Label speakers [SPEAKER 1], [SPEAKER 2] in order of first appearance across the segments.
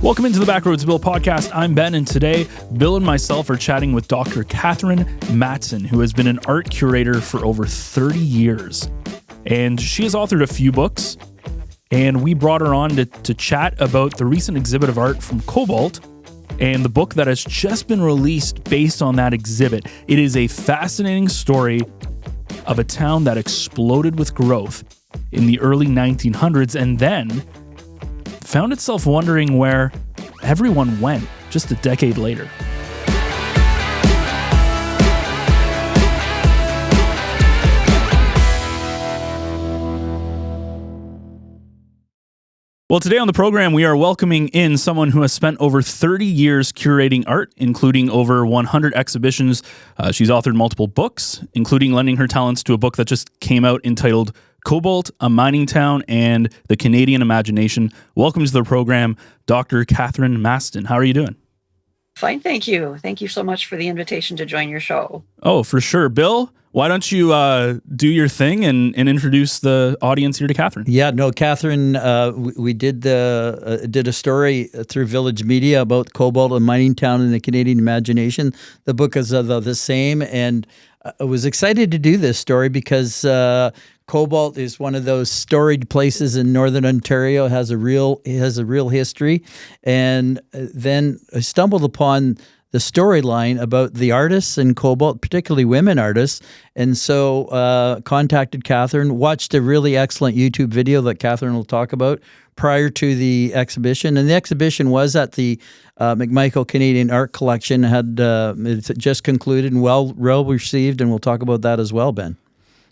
[SPEAKER 1] Welcome into the Backroads Bill podcast. I'm Ben, and today Bill and myself are chatting with Dr. Catharine Mastin, who has been an art curator for over 30 years. And she has authored a few books, and we brought her on to chat about the recent exhibit of art from Cobalt and the book that has just been released based on that exhibit. It is a fascinating story of a town that exploded with growth in the early 1900s and then found itself wondering where everyone went just a decade later. Well, today on the program, we are welcoming in someone who has spent over 30 years curating art, including over 100 exhibitions. She's authored multiple books, including lending her talents to a book that just came out entitled Cobalt, A Mining Town, and the Canadian Imagination. Welcome to the program, Dr. Catharine Mastin. How are you doing?
[SPEAKER 2] Fine, thank you. Thank you so much for the invitation to join your show.
[SPEAKER 1] Oh, for sure. Bill, why don't you do your thing and introduce the audience here to Catharine?
[SPEAKER 3] Yeah, no, Catharine, we did a story through Village Media about Cobalt, a mining town in the Canadian imagination. The book is the same, and I was excited to do this story because Cobalt is one of those storied places in Northern Ontario. It has a real history, and then I stumbled upon the storyline about the artists in Cobalt, particularly women artists, and so contacted Catharine, watched a really excellent YouTube video that Catharine will talk about prior to the exhibition. And the exhibition was at the McMichael Canadian Art Collection, it's just concluded and well received, and we'll talk about that as well, Ben.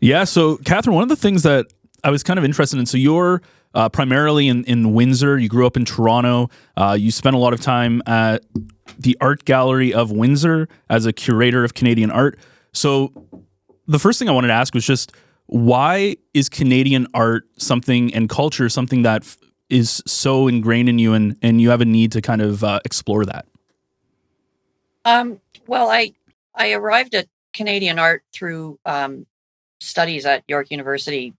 [SPEAKER 1] Yeah, so Catharine, one of the things that I was kind of interested in, so you're primarily in Windsor. You grew up in Toronto. You spent a lot of time at the Art Gallery of Windsor as a curator of Canadian art. So the first thing I wanted to ask was just, why is Canadian art something and culture something that is so ingrained in you and you have a need to kind of explore that?
[SPEAKER 2] Well, I arrived at Canadian art through studies at York University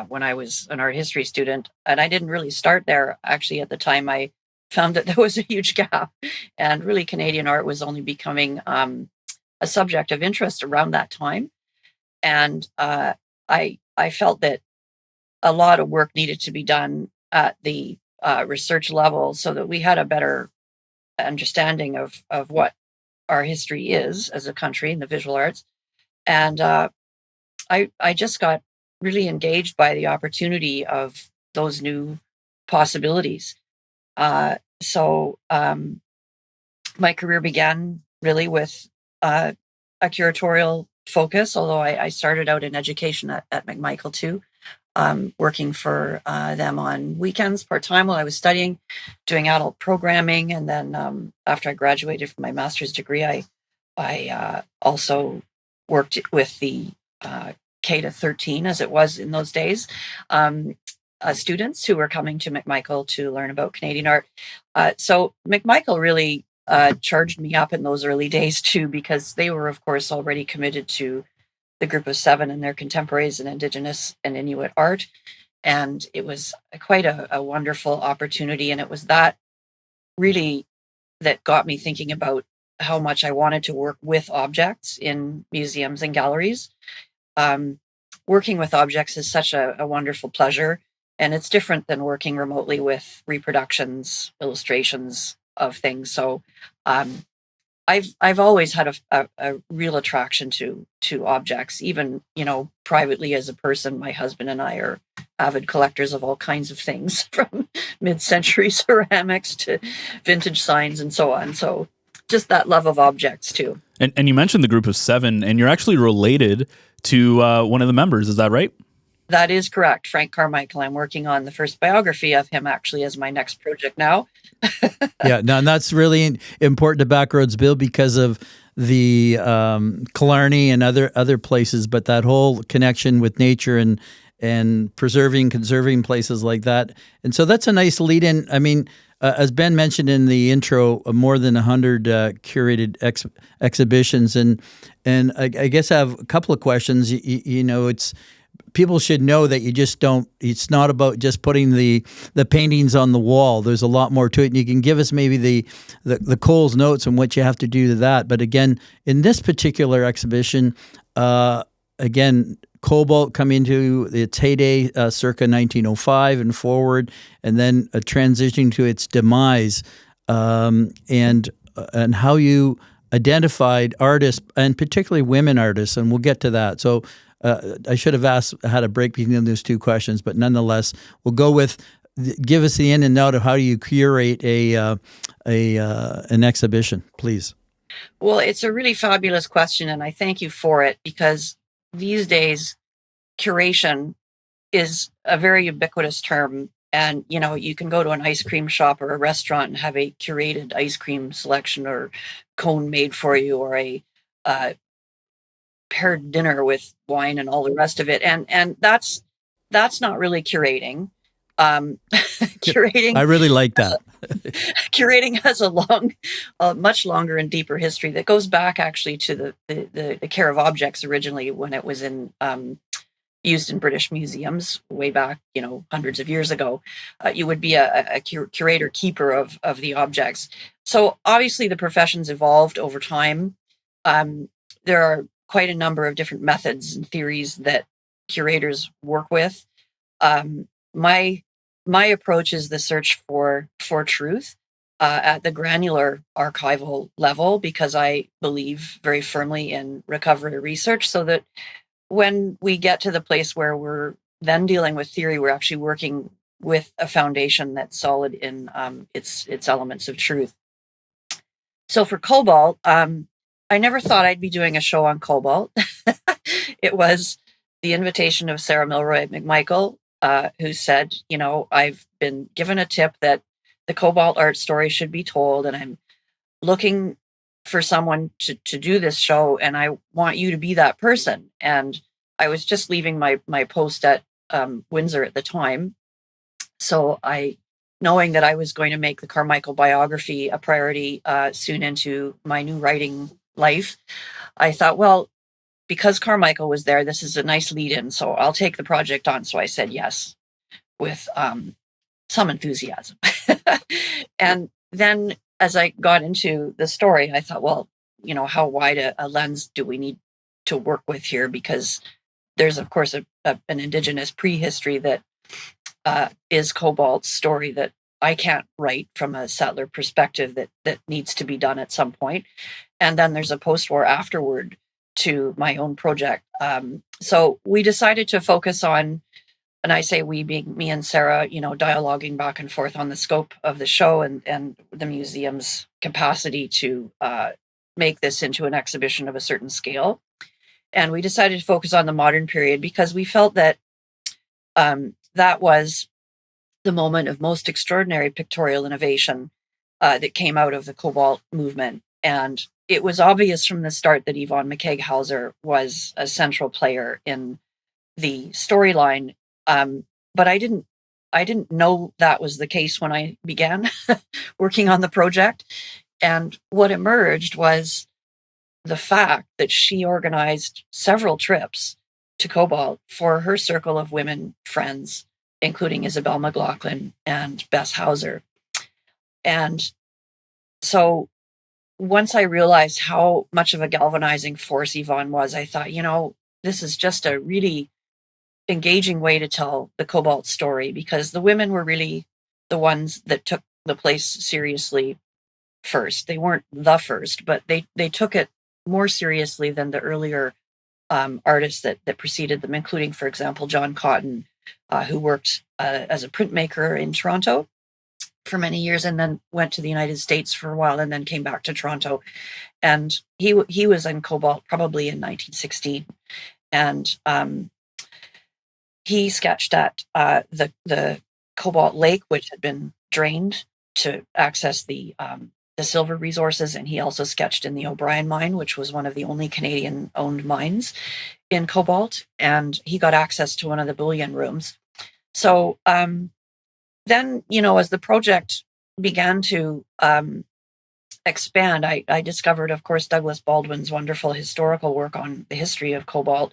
[SPEAKER 2] when I was an art history student, and I didn't really start there. Actually, at the time, I found that there was a huge gap, and really Canadian art was only becoming a subject of interest around that time. And I felt that a lot of work needed to be done at the research level so that we had a better understanding of what our history is as a country in the visual arts. And I just got really engaged by the opportunity of those new possibilities. So my career began really with a curatorial focus, although I started out in education at McMichael too, working for them on weekends part-time while I was studying, doing adult programming. And then after I graduated from my master's degree, I also worked with the K to 13, as it was in those days, students who were coming to McMichael to learn about Canadian art. So McMichael really charged me up in those early days too, because they were, of course, already committed to the Group of Seven and their contemporaries in Indigenous and Inuit art. And it was quite a wonderful opportunity. And it was that really that got me thinking about how much I wanted to work with objects in museums and galleries. Working with objects is such a wonderful pleasure, and it's different than working remotely with reproductions, illustrations of things. So I've always had a real attraction to objects, even, privately as a person. My husband and I are avid collectors of all kinds of things, from mid-century ceramics to vintage signs and so on. So just that love of objects too.
[SPEAKER 1] And you mentioned the Group of Seven, and you're actually related to one of the members. Is that right?
[SPEAKER 2] That is correct. Frank Carmichael. I'm working on the first biography of him actually as my next project now.
[SPEAKER 3] Yeah, no, and that's really important to Backroads Bill because of the Killarney and other places, but that whole connection with nature and conserving places like that. And so that's a nice lead in. I mean, as Ben mentioned in the intro, more than 100 curated exhibitions, and I guess I have a couple of questions. It's people should know that you just don't. It's not about just putting the paintings on the wall. There's a lot more to it, and you can give us maybe the Coles notes on what you have to do to that. But again, in this particular exhibition, again, Cobalt come into its heyday circa 1905 and forward, and then transitioning to its demise, and how you identified artists, and particularly women artists, and we'll get to that. So I should have had a break between those two questions, but nonetheless, we'll go with give us the in and out of how do you curate an exhibition, please.
[SPEAKER 2] Well, it's a really fabulous question, and I thank you for it, because these days curation is a very ubiquitous term. And, you can go to an ice cream shop or a restaurant and have a curated ice cream selection or cone made for you, or a paired dinner with wine and all the rest of it. And that's not really curating. Curating.
[SPEAKER 3] I really like that.
[SPEAKER 2] Curating has a much longer and deeper history that goes back actually to the care of objects originally, when it was used in British museums way back, hundreds of years ago. You would be a curator, keeper of the objects. So obviously the profession's evolved over time. There are quite a number of different methods and theories that curators work with. My approach is the search for truth at the granular archival level, because I believe very firmly in recovery research, so that when we get to the place where we're then dealing with theory, we're actually working with a foundation that's solid in its elements of truth. So for Cobalt, I never thought I'd be doing a show on Cobalt. It was the invitation of Sarah Milroy McMichael, who said, I've been given a tip that the Cobalt art story should be told, and I'm looking for someone to do this show, and I want you to be that person. And I was just leaving my post at Windsor at the time. So knowing that I was going to make the Carmichael biography a priority soon into my new writing life, I thought, well, because Carmichael was there, this is a nice lead-in, so I'll take the project on. So I said yes with some enthusiasm. And then as I got into the story, I thought, well, how wide a lens do we need to work with here? Because there's, of course, an Indigenous prehistory that is Cobalt's story that I can't write from a settler perspective, that needs to be done at some point. And then there's a post-war afterward to my own project. So we decided to focus on, and I say we being me and Sarah, dialoguing back and forth on the scope of the show and the museum's capacity to make this into an exhibition of a certain scale. And we decided to focus on the modern period because we felt that that was the moment of most extraordinary pictorial innovation that came out of the Cobalt movement. And it was obvious from the start that Yvonne McKeag-Hauser was a central player in the storyline. But I didn't know that was the case when I began working on the project. And what emerged was the fact that she organized several trips to Cobalt for her circle of women friends, including Isabel McLaughlin and Bess Hauser. And so once I realized how much of a galvanizing force Yvonne was, I thought, this is just a really engaging way to tell the Cobalt story, because the women were really the ones that took the place seriously first. They weren't the first, but they took it more seriously than the earlier artists that preceded them, including, for example, John Cotton, who worked as a printmaker in Toronto for many years and then went to the United States for a while and then came back to Toronto. And he was in Cobalt probably in 1916. And he sketched at the Cobalt Lake, which had been drained to access the silver resources. And he also sketched in the O'Brien mine, which was one of the only Canadian-owned mines in Cobalt. And he got access to one of the bullion rooms. So then, as the project began to expand, I discovered, of course, Douglas Baldwin's wonderful historical work on the history of Cobalt.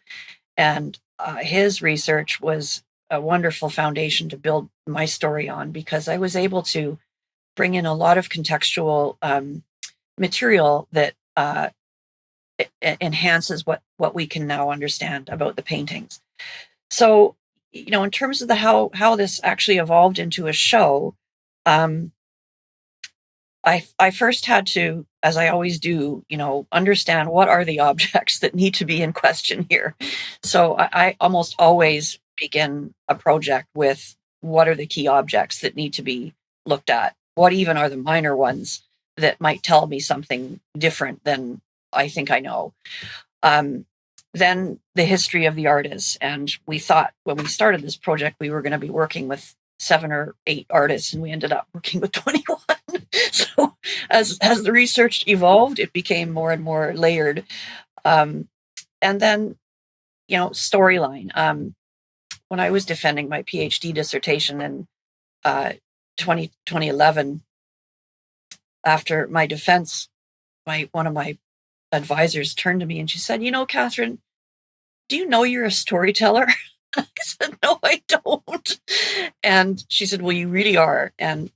[SPEAKER 2] And his research was a wonderful foundation to build my story on, because I was able to bring in a lot of contextual material that enhances what we can now understand about the paintings. So, in terms of the how this actually evolved into a show, I first had to, as I always do, understand what are the objects that need to be in question here. So I almost always begin a project with what are the key objects that need to be looked at? What even are the minor ones that might tell me something different than I think I know? Then the history of the artists. And we thought when we started this project, we were going to be working with 7 or 8 artists, and we ended up working with 21. So as the research evolved, it became more and more layered. And then, storyline. When I was defending my PhD dissertation in 2011, after my defense, one of my advisors turned to me and she said, Catherine, do you know you're a storyteller? I said, no, I don't. And she said, well, you really are. And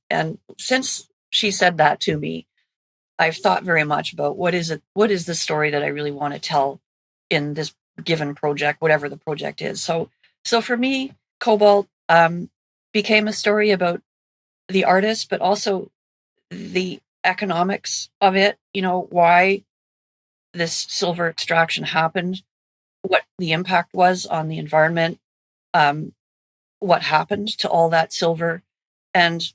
[SPEAKER 2] since she said that to me, I've thought very much about what is the story that I really want to tell in this given project, whatever the project is. So for me, Cobalt became a story about the artist, but also the economics of it, why this silver extraction happened, what the impact was on the environment, what happened to all that silver, and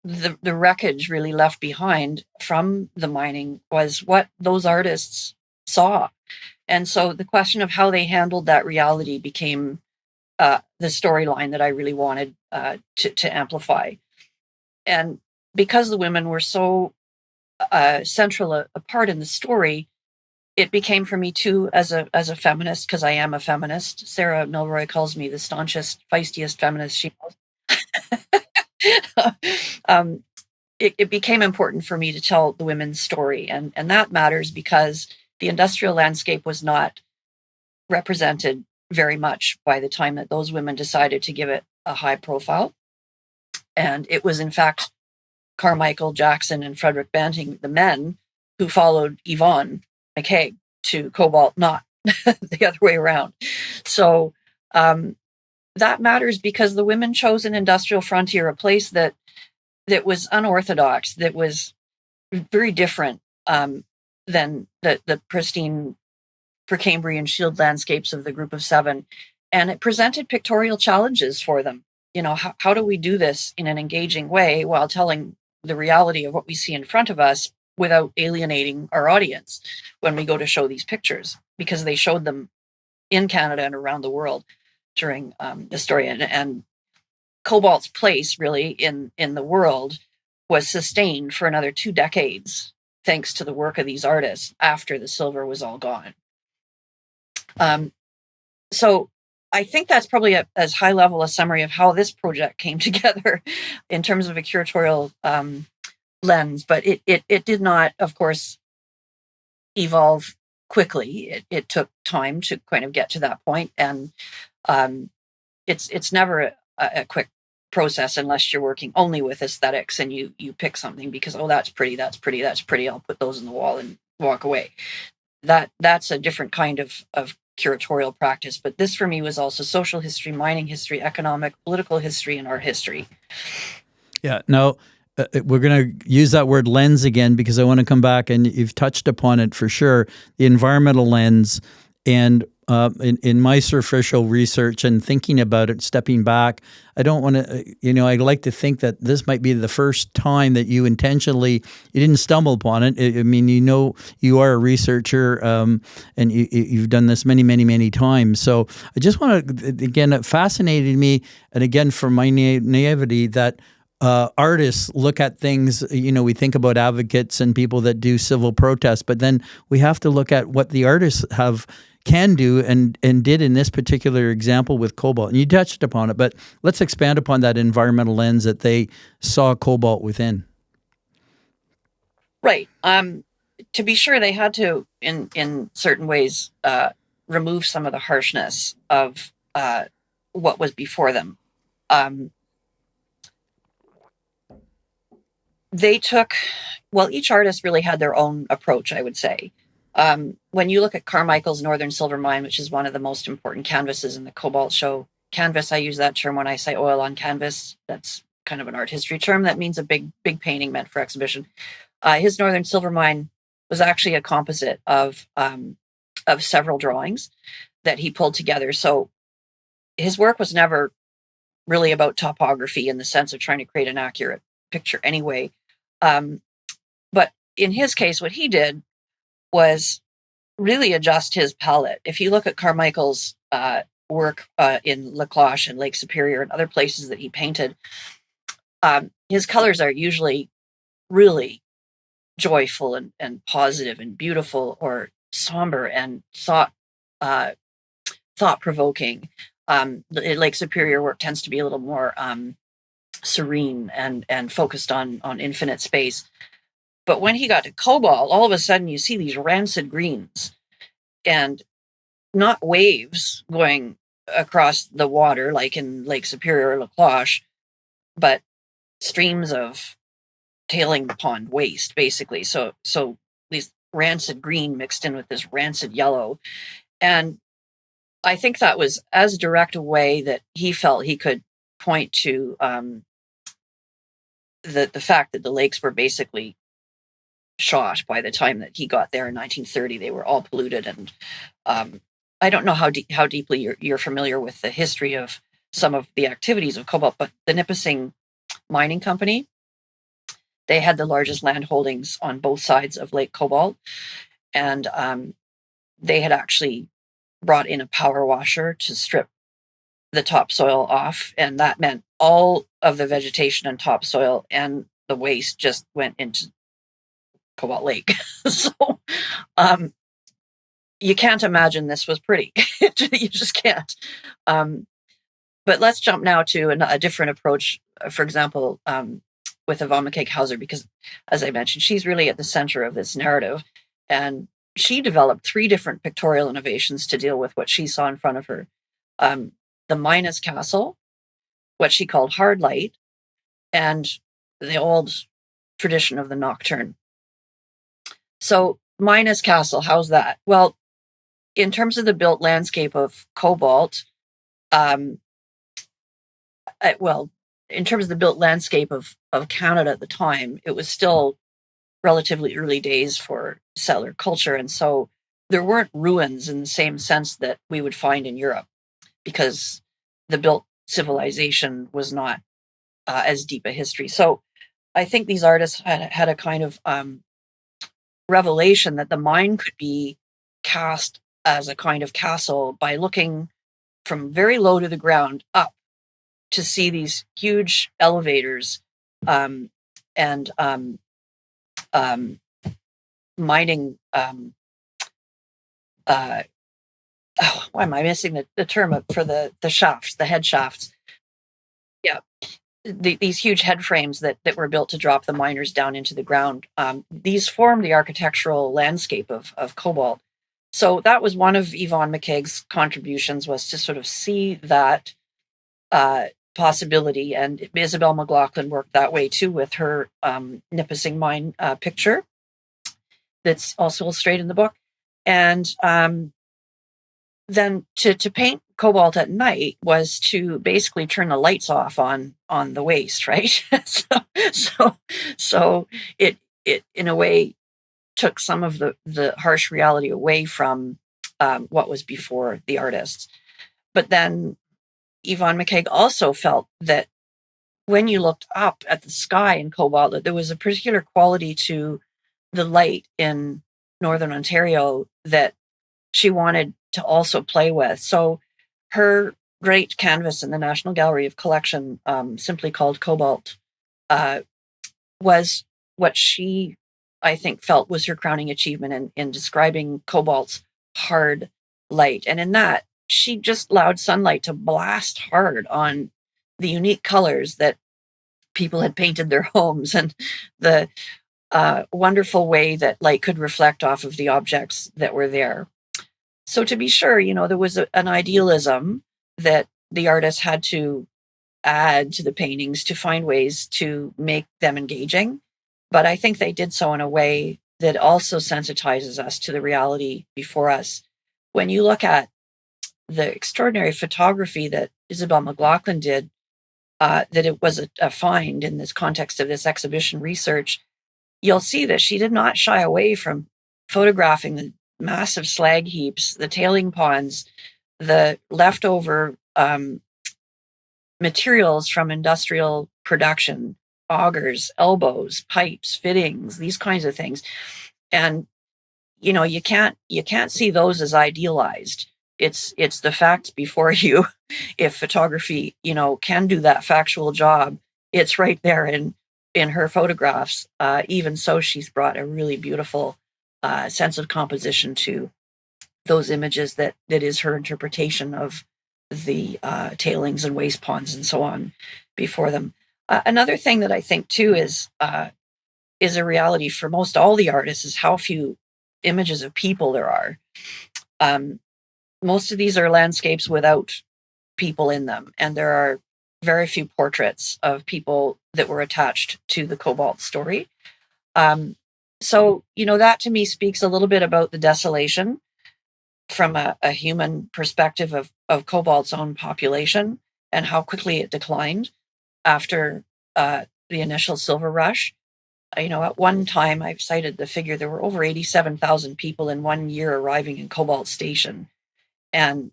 [SPEAKER 2] the wreckage really left behind from the mining was what those artists saw. And so the question of how they handled that reality became the storyline that I really wanted to amplify. And because the women were so central a part in the story, it became for me too, as a feminist, because I am a feminist. Sarah Milroy calls me the staunchest, feistiest feminist she knows. It became important for me to tell the women's story, and that matters because the industrial landscape was not represented very much by the time that those women decided to give it a high profile. And it was, in fact, Carmichael, Jackson, and Frederick Banting, the men, who followed Yvonne McCaig to Cobalt, not the other way around. So that matters because the women chose an industrial frontier, a place that was unorthodox, that was very different than the pristine Precambrian shield landscapes of the Group of Seven. And it presented pictorial challenges for them. How do we do this in an engaging way while telling the reality of what we see in front of us without alienating our audience when we go to show these pictures? Because they showed them in Canada and around the world during the story. And Cobalt's place really in the world was sustained for another 2 decades thanks to the work of these artists after the silver was all gone. So I think that's probably as high level a summary of how this project came together in terms of a curatorial lens, but it did not, of course, evolve quickly. It took time to kind of get to that point, and it's never a quick process unless you're working only with aesthetics and you pick something because, oh, that's pretty, I'll put those in the wall and walk away. That's a different kind of curatorial practice. But this for me was also social history, mining history, economic, political history, and art history.
[SPEAKER 3] Yeah. Now, we're going to use that word lens again because I want to come back, and you've touched upon it for sure, the environmental lens. And in my superficial research and thinking about it, stepping back, I don't want to, I'd like to think that this might be the first time that you didn't stumble upon it. I mean, you are a researcher and you've done this many, many, many times. So I just want to, again, it fascinated me, and again, from my naivety, that artists look at things, we think about advocates and people that do civil protests, but then we have to look at what the artists can do and did in this particular example with Cobalt. And you touched upon it, but let's expand upon that environmental lens that they saw Cobalt within.
[SPEAKER 2] Right. To be sure, they had to, in certain ways, remove some of the harshness of what was before them. They took, well, each artist really had their own approach, I would say. When you look at Carmichael's Northern Silver Mine, which is one of the most important canvases in the Cobalt show, canvas, I use that term when I say oil on canvas. That's kind of an art history term. That means a big painting meant for exhibition. His Northern Silver Mine was actually a composite of several drawings that he pulled together. So his work was never really about topography in the sense of trying to create an accurate picture anyway. But in his case, what he did was really adjust his palette. If you look at Carmichael's work in La Cloche and Lake Superior and other places that he painted, his colors are usually really joyful and positive and beautiful, or somber and thought-provoking. Lake Superior work tends to be a little more serene and focused on infinite space. But when he got to Cobalt, all of a sudden you see these rancid greens, and not waves going across the water like in Lake Superior or La Cloche, but streams of tailing pond waste, basically. So these rancid green mixed in with this rancid yellow. And I think that was as direct a way that he felt he could point to the fact that the lakes were basically shot by the time that he got there in 1930. They were all polluted. And I don't know how deeply you're familiar with the history of some of the activities of Cobalt, but the Nipissing Mining Company, they had the largest land holdings on both sides of Lake Cobalt. And they had actually brought in a power washer to strip the topsoil off. And that meant all of the vegetation and topsoil and the waste just went into Cobalt Lake. So you can't imagine this was pretty. You just can't. But let's jump now to a different approach, for example, with Yvonne McCaig-Hauser, because as I mentioned, she's really at the center of this narrative. And she developed 3 different pictorial innovations to deal with what she saw in front of her. The Minas Castle, what she called hard light, and the old tradition of the nocturne. So Minas Castle, how's that? Well, in terms of the built landscape of Cobalt, in terms of the built landscape of Canada at the time, it was still relatively early days for settler culture. And so there weren't ruins in the same sense that we would find in Europe, because the built civilization was not as deep a history. So I think these artists had a kind of revelation that the mine could be cast as a kind of castle by looking from very low to the ground up to see these huge elevators and mining. Why am I missing the term for the shafts, the head shafts? Yeah. These huge head frames that were built to drop the miners down into the ground. These formed the architectural landscape of Cobalt. So that was one of Yvonne McCaig's contributions, was to sort of see that possibility. And Isabel McLaughlin worked that way too with her Nipissing Mine picture that's also illustrated in the book. And then to paint Cobalt at night was to basically turn the lights off on the waste, right? so it in a way took some of the harsh reality away from what was before the artists. But then Yvonne McCaig also felt that when you looked up at the sky in Cobalt, that there was a particular quality to the light in Northern Ontario that she wanted to also play with. So her great canvas in the National Gallery of Collection, simply called Cobalt, was what she, I think, felt was her crowning achievement in describing Cobalt's hard light. And in that, she just allowed sunlight to blast hard on the unique colors that people had painted their homes, and the wonderful way that light could reflect off of the objects that were there. So to be sure, there was an idealism that the artist had to add to the paintings to find ways to make them engaging. But I think they did so in a way that also sensitizes us to the reality before us. When you look at the extraordinary photography that Isabel McLaughlin did, that it was a find in this context of this exhibition research, you'll see that she did not shy away from photographing the massive slag heaps, the tailing ponds, the leftover materials from industrial production, augers, elbows, pipes, fittings, these kinds of things. And you can't see those as idealized. It's the facts before you. If photography, can do that factual job, it's right there in her photographs. Even so, she's brought a really beautiful sense of composition to those images that is her interpretation of the tailings and waste ponds and so on before them. Another thing that I think too is a reality for most all the artists is how few images of people there are. Most of these are landscapes without people in them, and there are very few portraits of people that were attached to the Cobalt story. So, that to me speaks a little bit about the desolation from a human perspective of Cobalt's own population and how quickly it declined after the initial silver rush. At one time, I've cited the figure, there were over 87,000 people in 1 year arriving in Cobalt Station. And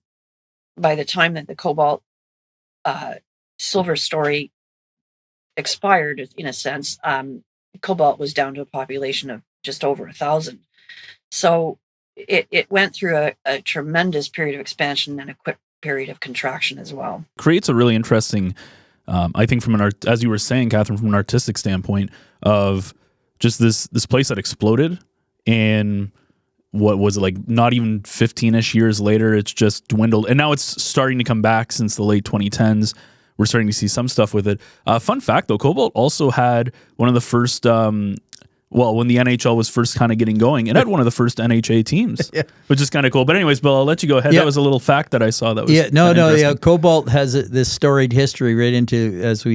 [SPEAKER 2] by the time that the Cobalt silver story expired, in a sense, Cobalt was down to a population of just over 1,000. So it went through a tremendous period of expansion and a quick period of contraction as well.
[SPEAKER 1] Creates a really interesting, I think, as you were saying, Catherine, from an artistic standpoint of just this place that exploded, and what was it, like not even 15-ish years later, it's just dwindled, and now it's starting to come back since the late 2010s. We're starting to see some stuff with it. Fun fact though, Cobalt also had one of the first, when the NHL was first kind of getting going, it had one of the first NHA teams, yeah, which is kind of cool. But anyways, Bill, I'll let you go ahead. Yeah. That was a little fact that I saw that was
[SPEAKER 3] Cobalt has this storied history right into as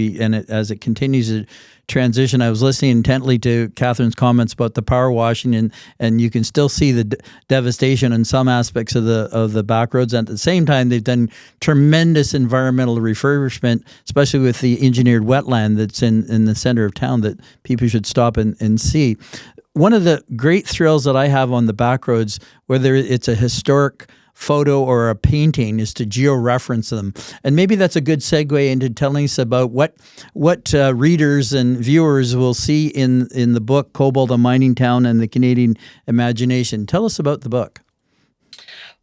[SPEAKER 3] it continues to transition. I was listening intently to Catherine's comments about the power washing, and you can still see the devastation in some aspects of the Backroads. And at the same time, they've done tremendous environmental refurbishment, especially with the engineered wetland that's in the center of town that people should stop and see. One of the great thrills that I have on the Backroads, whether it's a historic photo or a painting, is to georeference them. And maybe that's a good segue into telling us about what readers and viewers will see in the book Cobalt, a Mining Town and the Canadian Imagination. Tell us about the book.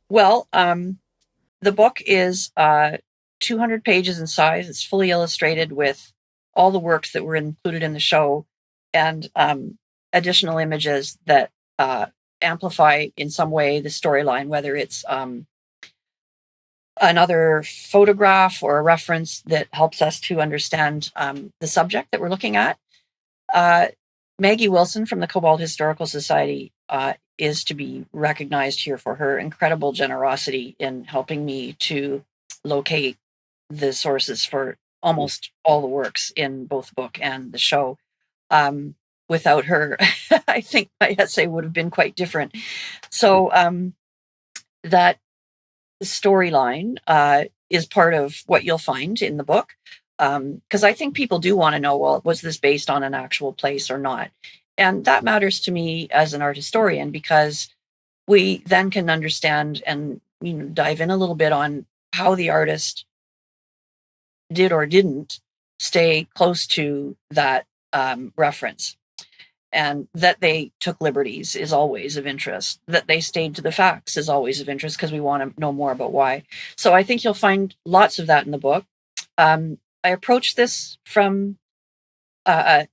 [SPEAKER 2] Well, the book is 200 pages in size. It's fully illustrated with all the works that were included in the show and additional images that amplify in some way the storyline, whether it's another photograph or a reference that helps us to understand the subject that we're looking at. Maggie Wilson from the Cobalt Historical Society is to be recognized here for her incredible generosity in helping me to locate the sources for almost all the works in both the book and the show. Without her, I think my essay would have been quite different. So that storyline is part of what you'll find in the book, because I think people do want to know, well, was this based on an actual place or not? And that matters to me as an art historian, because we then can understand and dive in a little bit on how the artist did or didn't stay close to that reference. And that they took liberties is always of interest. That they stayed to the facts is always of interest, because we want to know more about why. So I think you'll find lots of that in the book. I approached this from a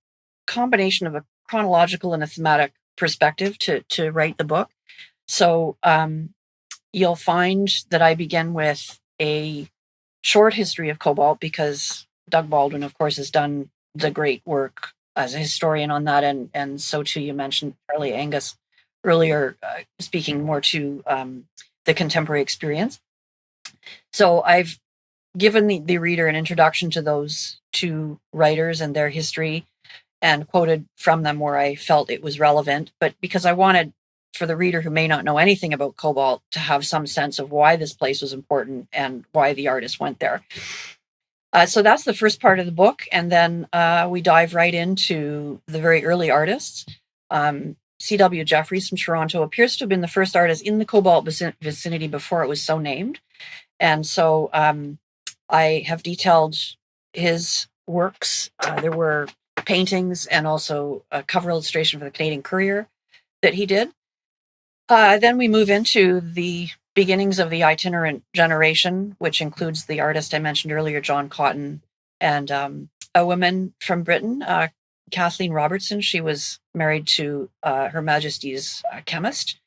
[SPEAKER 2] combination of a chronological and a thematic perspective to write the book. So you'll find that I begin with a short history of Cobalt, because Doug Baldwin, of course, has done the great work as a historian on that, and so too you mentioned Charlie Angus earlier, speaking more to the contemporary experience. So I've given the reader an introduction to those two writers and their history, and quoted from them where I felt it was relevant, but because I wanted for the reader who may not know anything about Cobalt to have some sense of why this place was important and why the artist went there. So that's the first part of the book. And then we dive right into the very early artists. C.W. Jeffries from Toronto appears to have been the first artist in the Cobalt vicinity before it was so named. And so I have detailed his works. There were paintings and also a cover illustration for the Canadian Courier that he did. Then we move into the beginnings of the itinerant generation, which includes the artist I mentioned earlier, John Cotton, and a woman from Britain, Kathleen Robertson. She was married to Her Majesty's chemist,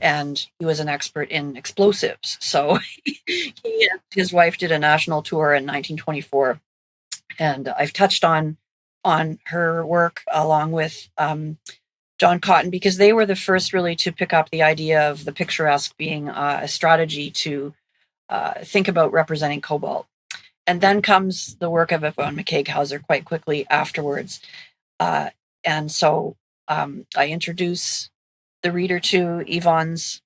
[SPEAKER 2] and he was an expert in explosives. So he and his wife did a national tour in 1924, and I've touched on her work along with John Cotton, because they were the first really to pick up the idea of the picturesque being a strategy to think about representing Cobalt. And then comes the work of Yvonne McCaig-Hauser quite quickly afterwards. And so I introduce the reader to Yvonne's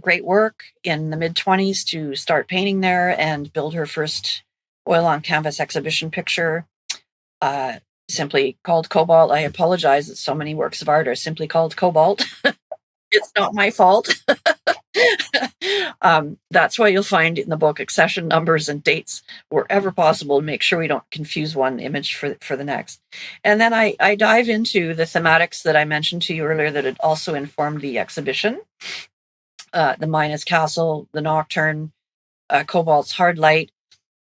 [SPEAKER 2] great work in the mid-20s to start painting there and build her first oil on canvas exhibition picture, simply called Cobalt. I apologize that so many works of art are simply called Cobalt. It's not my fault. That's why you'll find in the book accession numbers and dates wherever possible to make sure we don't confuse one image for the next. And then I dive into the thematics that I mentioned to you earlier that had also informed the exhibition. The Minas Castle, the Nocturne, Cobalt's Hard Light,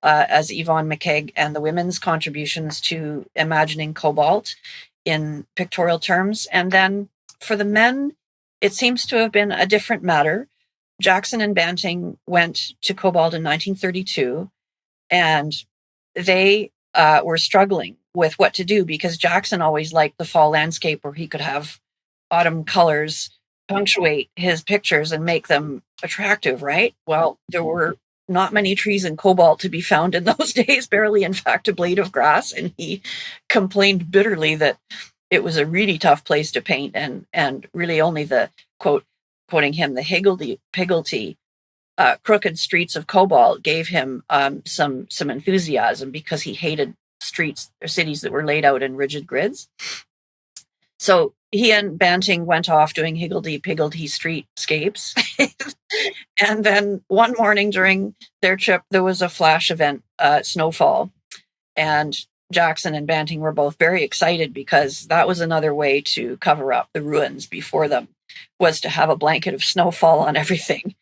[SPEAKER 2] as Yvonne McCaig, and the women's contributions to imagining Cobalt in pictorial terms. And then for the men, it seems to have been a different matter. Jackson and Banting went to Cobalt in 1932, and they were struggling with what to do, because Jackson always liked the fall landscape where he could have autumn colors punctuate his pictures and make them attractive, right? Well, there were not many trees in Cobalt to be found in those days, barely, in fact, a blade of grass. And he complained bitterly that it was a really tough place to paint, and really only the, quoting him, the higgledy-piggledy crooked streets of Cobalt gave him some enthusiasm, because he hated streets or cities that were laid out in rigid grids. So he and Banting went off doing higgledy-piggledy streetscapes. And then one morning during their trip, there was a flash event, snowfall. And Jackson and Banting were both very excited, because that was another way to cover up the ruins before them, was to have a blanket of snowfall on everything.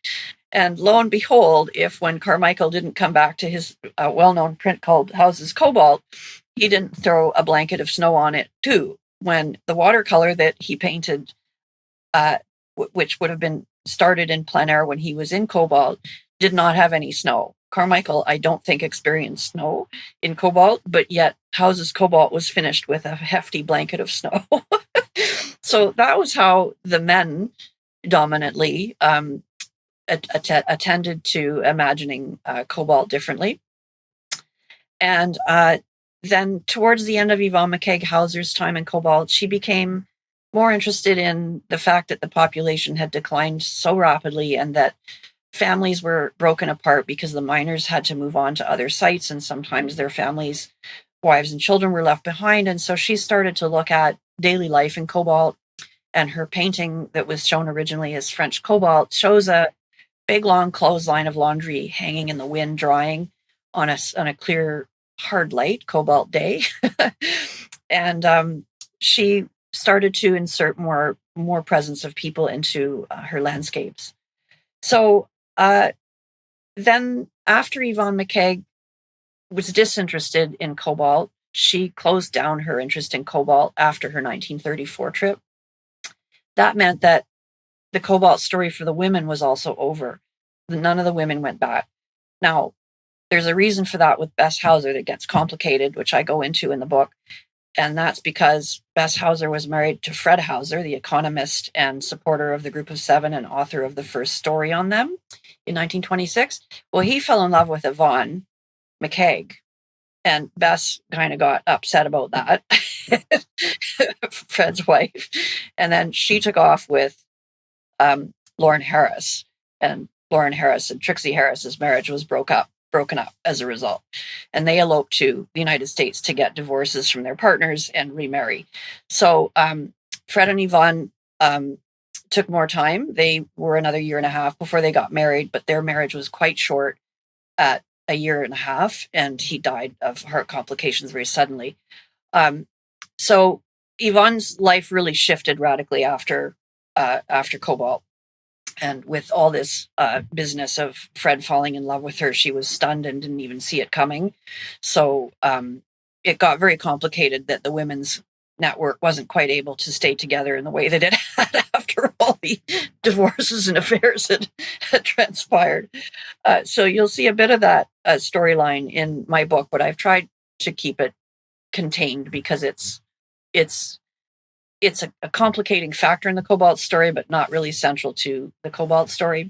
[SPEAKER 2] And lo and behold, when Carmichael didn't come back to his well-known print called Houses Cobalt, he didn't throw a blanket of snow on it too, when the watercolor that he painted, which would have been started in plein air when he was in Cobalt, did not have any snow. Carmichael, I don't think, experienced snow in Cobalt, but yet Houses Cobalt was finished with a hefty blanket of snow. So that was how the men dominantly attended to imagining Cobalt differently. And then towards the end of Yvonne McCaig-Hauser's time in Cobalt, she became more interested in the fact that the population had declined so rapidly, and that families were broken apart because the miners had to move on to other sites, and sometimes their families, wives and children, were left behind. And so she started to look at daily life in Cobalt, and her painting that was shown originally as French Cobalt shows a big long clothesline of laundry hanging in the wind, drying on a clear, hard light Cobalt day. And she started to insert more presence of people into her landscapes. So then after Yvonne McCaig was disinterested in Cobalt, she closed down her interest in Cobalt after her 1934 trip. That meant that the Cobalt story for the women was also over. None of the women went back. Now, there's a reason for that with Bess Hauser that gets complicated, which I go into in the book. And that's because Bess Hauser was married to Fred Hauser, the economist and supporter of the Group of Seven and author of the first story on them in 1926. Well, he fell in love with Yvonne McCaig, and Bess kind of got upset about that, Fred's wife. And then she took off with Lauren Harris, and Lauren Harris and Trixie Harris's marriage was broken up as a result. And they eloped to the United States to get divorces from their partners and remarry. So Fred and Yvonne took more time. They were another year and a half before they got married, but their marriage was quite short at a year and a half, and he died of heart complications very suddenly. So Yvonne's life really shifted radically after Cobalt. And with all this business of Fred falling in love with her, she was stunned and didn't even see it coming. So it got very complicated that the Women's Network wasn't quite able to stay together in the way that it had after all the divorces and affairs had transpired. So you'll see a bit of that storyline in my book, but I've tried to keep it contained because it's a complicating factor in the Cobalt story, but not really central to the Cobalt story.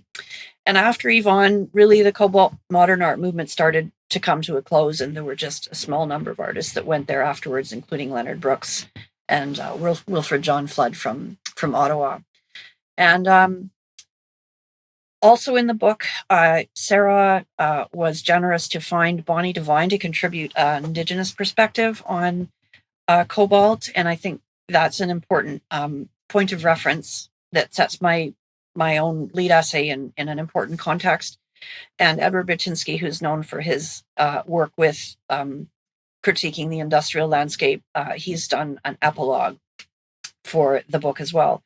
[SPEAKER 2] And after Yvonne, really the Cobalt modern art movement started to come to a close, and there were just a small number of artists that went there afterwards, including Leonard Brooks and Wilfred John Flood from Ottawa. And also in the book, Sarah was generous to find Bonnie Devine to contribute an Indigenous perspective on Cobalt, and I think that's an important point of reference that sets my own lead essay in an important context. And Edward Batinsky, who's known for his work with critiquing the industrial landscape, he's done an epilogue for the book as well.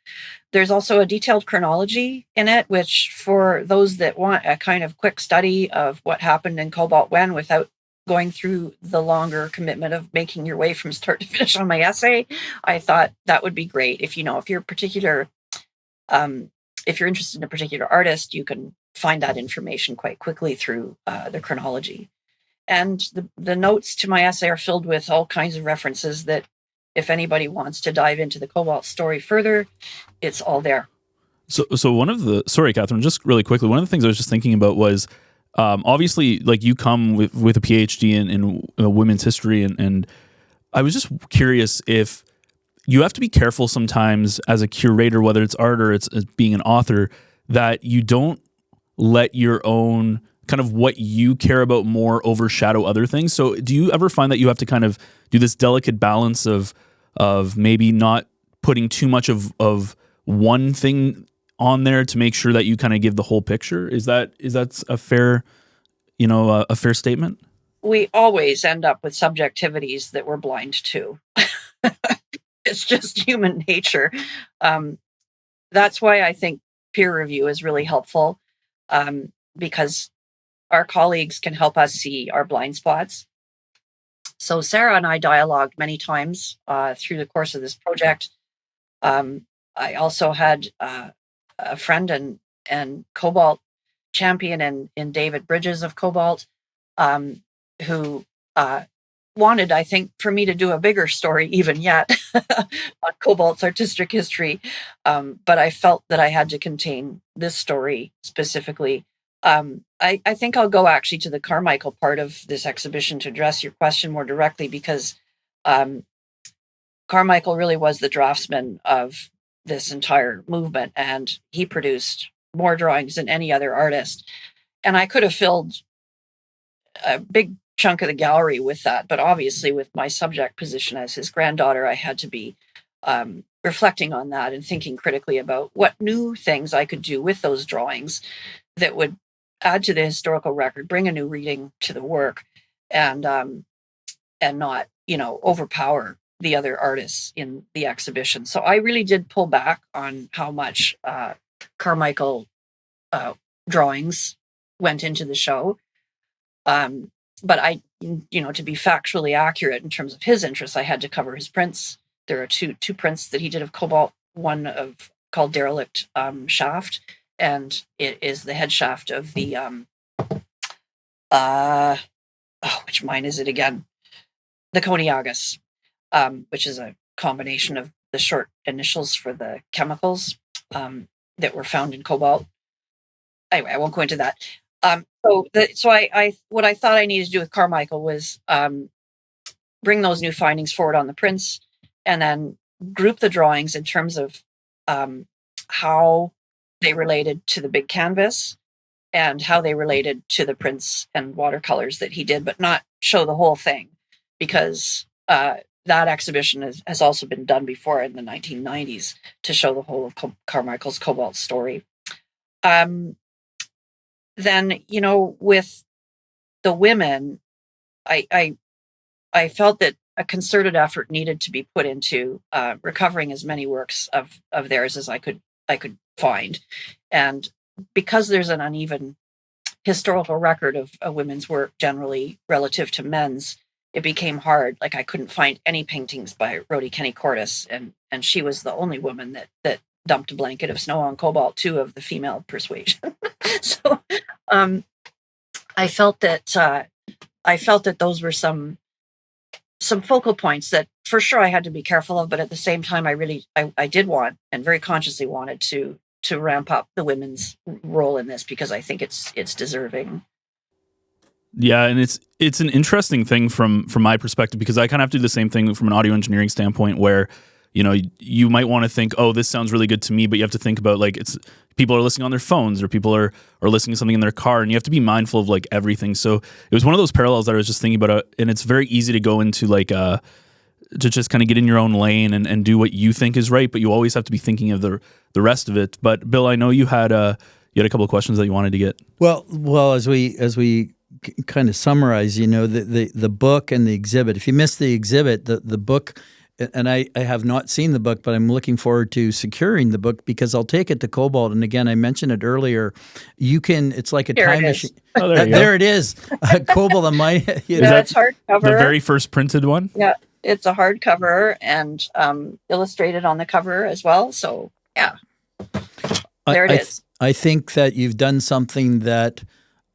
[SPEAKER 2] There's also a detailed chronology in it, which for those that want a kind of quick study of what happened in Cobalt when without going through the longer commitment of making your way from start to finish on my essay, I thought that would be great. If you're interested in a particular artist, you can find that information quite quickly through the chronology. And the notes to my essay are filled with all kinds of references that if anybody wants to dive into the Cobalt story further, it's all there.
[SPEAKER 1] So sorry, Catherine, just really quickly, one of the things I was just thinking about was, obviously, like, you come with a PhD in women's history, and I was just curious if you have to be careful sometimes as a curator, whether it's art or it's being an author, that you don't let your own kind of what you care about more overshadow other things. So do you ever find that you have to kind of do this delicate balance of maybe not putting too much of one thing on there to make sure that you kind of give the whole picture? Is that a fair, a fair statement?
[SPEAKER 2] We always end up with subjectivities that we're blind to. It's just human nature. That's why I think peer review is really helpful, because our colleagues can help us see our blind spots. So Sarah and I dialogued many times through the course of this project. I also had a friend and Cobalt champion in David Bridges of Cobalt, who wanted, I think, for me to do a bigger story even yet on Cobalt's artistic history. But I felt that I had to contain this story specifically. I think I'll go actually to the Carmichael part of this exhibition to address your question more directly, because Carmichael really was the draftsman of this entire movement, and he produced more drawings than any other artist. And I could have filled a big chunk of the gallery with that, but obviously with my subject position as his granddaughter, I had to be reflecting on that and thinking critically about what new things I could do with those drawings that would add to the historical record, bring a new reading to the work, and not, overpower the other artists in the exhibition. So I really did pull back on how much Carmichael drawings went into the show. But I, to be factually accurate in terms of his interests, I had to cover his prints. There are two prints that he did of Cobalt, one called Derelict Shaft, and it is the head shaft of the which mine is it again? The Coniagas. which is a combination of the short initials for the chemicals that were found in cobalt. Anyway, I won't go into that. So I what I thought I needed to do with Carmichael was bring those new findings forward on the prints, and then group the drawings in terms of how they related to the big canvas and how they related to the prints and watercolors that he did, but not show the whole thing, because that exhibition has also been done before in the 1990s to show the whole of Carmichael's Cobalt story. Then, with the women, I felt that a concerted effort needed to be put into recovering as many works of theirs as I could find. And because there's an uneven historical record of women's work generally relative to men's, it became hard. Like, I couldn't find any paintings by Rhodey Kenny Cordes, and she was the only woman that dumped a blanket of snow on Cobalt 2 of the female persuasion. So I felt that those were some focal points that for sure I had to be careful of, but at the same time I did want, and very consciously wanted, to ramp up the women's role in this, because I think it's deserving.
[SPEAKER 1] Yeah, and it's an interesting thing from my perspective, because I kind of have to do the same thing from an audio engineering standpoint, where you might want to think, oh, this sounds really good to me, but you have to think about, like, it's people are listening on their phones, or people are listening to something in their car, and you have to be mindful of, like, everything. So it was one of those parallels that I was just thinking about, and it's very easy to go into, like, to just kind of get in your own lane and do what you think is right, but you always have to be thinking of the rest of it. But Bill, I know you had a couple of questions that you wanted to get.
[SPEAKER 3] Well, as we kind of summarize, the book and the exhibit. If you missed the exhibit, the book, and I have not seen the book, but I'm looking forward to securing the book, because I'll take it to Cobalt. And again, I mentioned it earlier. It's like a time machine.
[SPEAKER 1] Oh,
[SPEAKER 3] there it is. Cobalt and my.
[SPEAKER 2] It's hardcover.
[SPEAKER 1] The very first printed one?
[SPEAKER 2] Yeah, it's a hardcover and illustrated on the cover as well. So yeah, there it is.
[SPEAKER 3] I think that you've done something that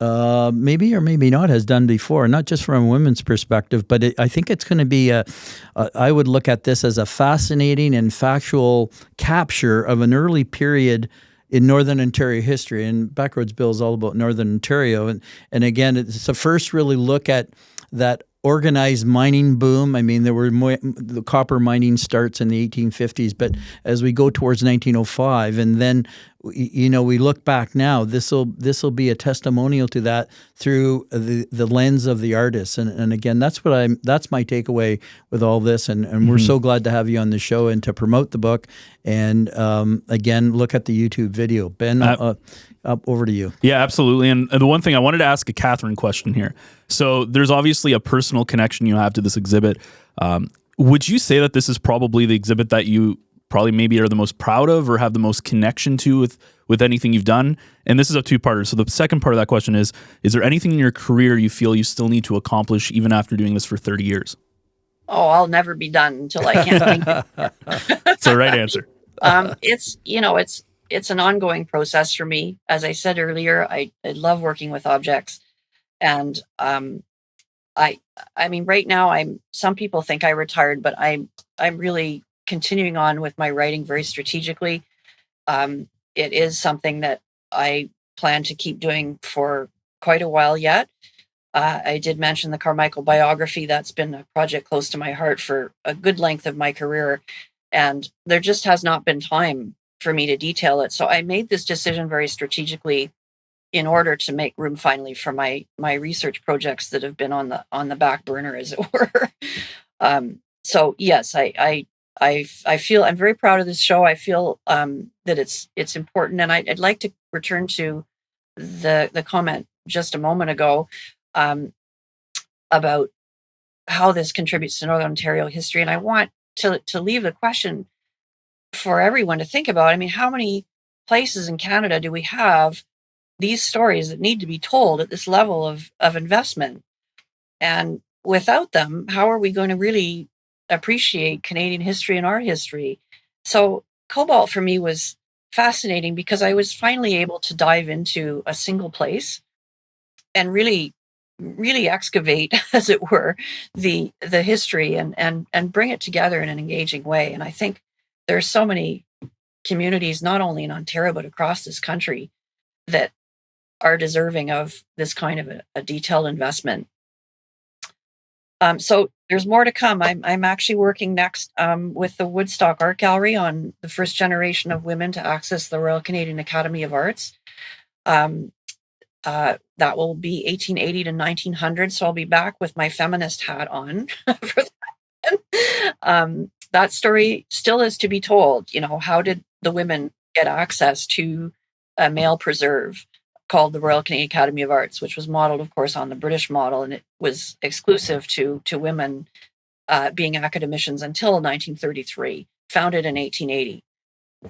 [SPEAKER 3] maybe or maybe not has done before, not just from a women's perspective, but I think it's going to be I would look at this as a fascinating and factual capture of an early period in Northern Ontario history. And Backroads Bill is all about Northern Ontario. And again, it's the first really look at that organized mining boom. I mean, the copper mining starts in the 1850s, but as we go towards 1905, and then we look back now, this will be a testimonial to that through the lens of the artist. And again, that's my takeaway with all this. And we're so glad to have you on the show and to promote the book. And again, look at the YouTube video. Ben, up over to you.
[SPEAKER 1] Yeah, absolutely. And the one thing I wanted to ask a Catharine question here. So there's obviously a personal connection you have to this exhibit. Would you say that this is probably the exhibit that you probably maybe are the most proud of, or have the most connection to with anything you've done? And this is a two-parter. So the second part of that question is there anything in your career you feel you still need to accomplish even after doing this for 30 years?
[SPEAKER 2] Oh, I'll never be done until I can't think anymore.
[SPEAKER 1] That's the right answer.
[SPEAKER 2] It's an ongoing process for me. As I said earlier, I love working with objects. And I mean, right now some people think I retired, but I'm really continuing on with my writing very strategically. It is something that I plan to keep doing for quite a while yet. I did mention the Carmichael biography. That's been a project close to my heart for a good length of my career. And there just has not been time for me to detail it. So I made this decision very strategically in order to make room finally for my research projects that have been on the back burner, as it were. So yes, I feel I'm very proud of this show. I feel that it's important, and I'd like to return to the comment just a moment ago about how this contributes to Northern Ontario history, and I want to leave the question for everyone to think about. I mean, how many places in Canada do we have these stories that need to be told at this level of investment? And without them, how are we going to really appreciate Canadian history and art history? So Cobalt for me was fascinating because I was finally able to dive into a single place and really really excavate, as it were, the history and bring it together in an engaging way. And I think there's so many communities, not only in Ontario, but across this country, that are deserving of this kind of a detailed investment. So there's more to come. I'm actually working next with the Woodstock Art Gallery on the first generation of women to access the Royal Canadian Academy of Arts. That will be 1880 to 1900. So I'll be back with my feminist hat on for that. That story still is to be told. How did the women get access to a male preserve called the Royal Canadian Academy of Arts, which was modeled, of course, on the British model, and it was exclusive to women being academicians until 1933, founded in 1880.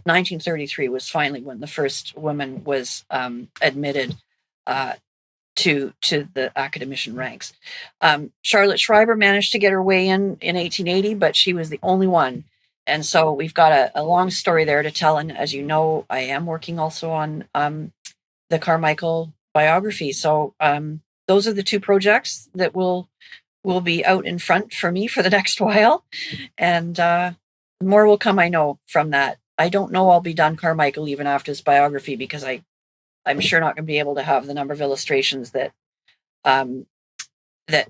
[SPEAKER 2] 1933 was finally when the first woman was admitted to the academician ranks. Charlotte Schreiber managed to get her way in 1880, but she was the only one. And so we've got a long story there to tell. And as you know, I am working also on the Carmichael biography. So those are the two projects that will be out in front for me for the next while. And more will come, I know, from that. I don't know I'll be done Carmichael even after his biography, because I'm sure not going to be able to have the number of illustrations that that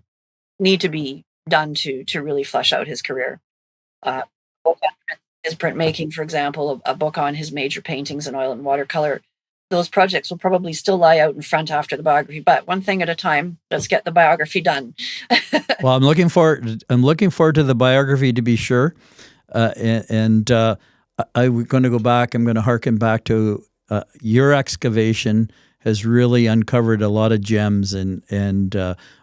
[SPEAKER 2] need to be done to really flesh out his career. His printmaking, for example, a book on his major paintings in oil and watercolor. Those projects will probably still lie out in front after the biography, but one thing at a time. Let's get the biography done.
[SPEAKER 3] Well, I'm looking forward to the biography, to be sure. I'm going to go back. I'm going to harken back to your excavation has really uncovered a lot of gems, and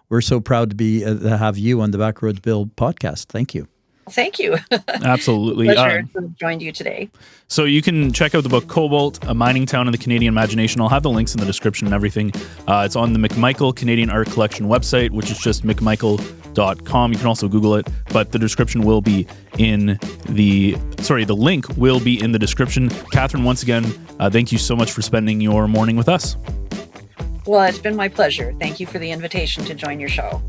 [SPEAKER 3] we're so proud to have you on the Backroads Build podcast. Thank you.
[SPEAKER 2] Thank you.
[SPEAKER 1] Absolutely.
[SPEAKER 2] Pleasure to have joined you today.
[SPEAKER 1] So you can check out the book Cobalt, A Mining Town in the Canadian Imagination. I'll have the links in the description and everything. It's on the McMichael Canadian Art Collection website, which is just mcmichael.com. You can also Google it, but the description will be in the link will be in the description. Catharine, once again, thank you so much for spending your morning with us.
[SPEAKER 2] Well, it's been my pleasure. Thank you for the invitation to join your show.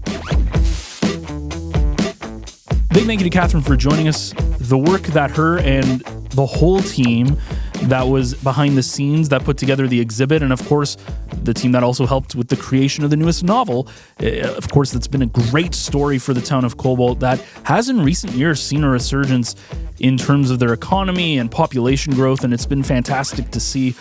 [SPEAKER 1] Big thank you to Catharine for joining us. The work that her and the whole team that was behind the scenes that put together the exhibit, and of course the team that also helped with the creation of the newest novel, of course that's been a great story for the town of Cobalt that has in recent years seen a resurgence in terms of their economy and population growth, and it's been fantastic to see.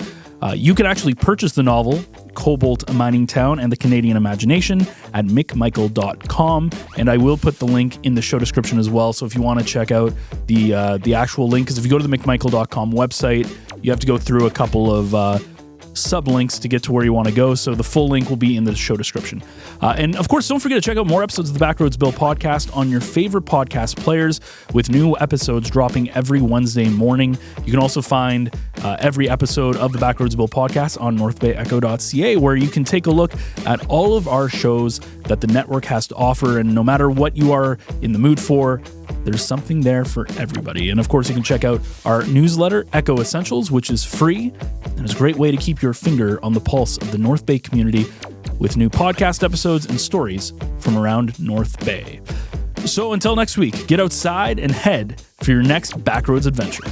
[SPEAKER 1] You can actually purchase the novel Cobalt, A Mining Town and the Canadian Imagination at mcmichael.com, and I will put the link in the show description as well. So if you want to check out the actual link, because if you go to the mcmichael.com website, you have to go through a couple of sublinks to get to where you want to go. So the full link will be in the show description. And of course, don't forget to check out more episodes of the Backroads Build podcast on your favorite podcast players, with new episodes dropping every Wednesday morning. You can also find every episode of the Backroads Build podcast on NorthBayEcho.ca, where you can take a look at all of our shows that the network has to offer. And no matter what you are in the mood for, there's something there for everybody. And of course, you can check out our newsletter, Echo Essentials, which is free and is a great way to keep your finger on the pulse of the North Bay community with new podcast episodes and stories from around North Bay. So until next week, get outside and head for your next Backroads adventure.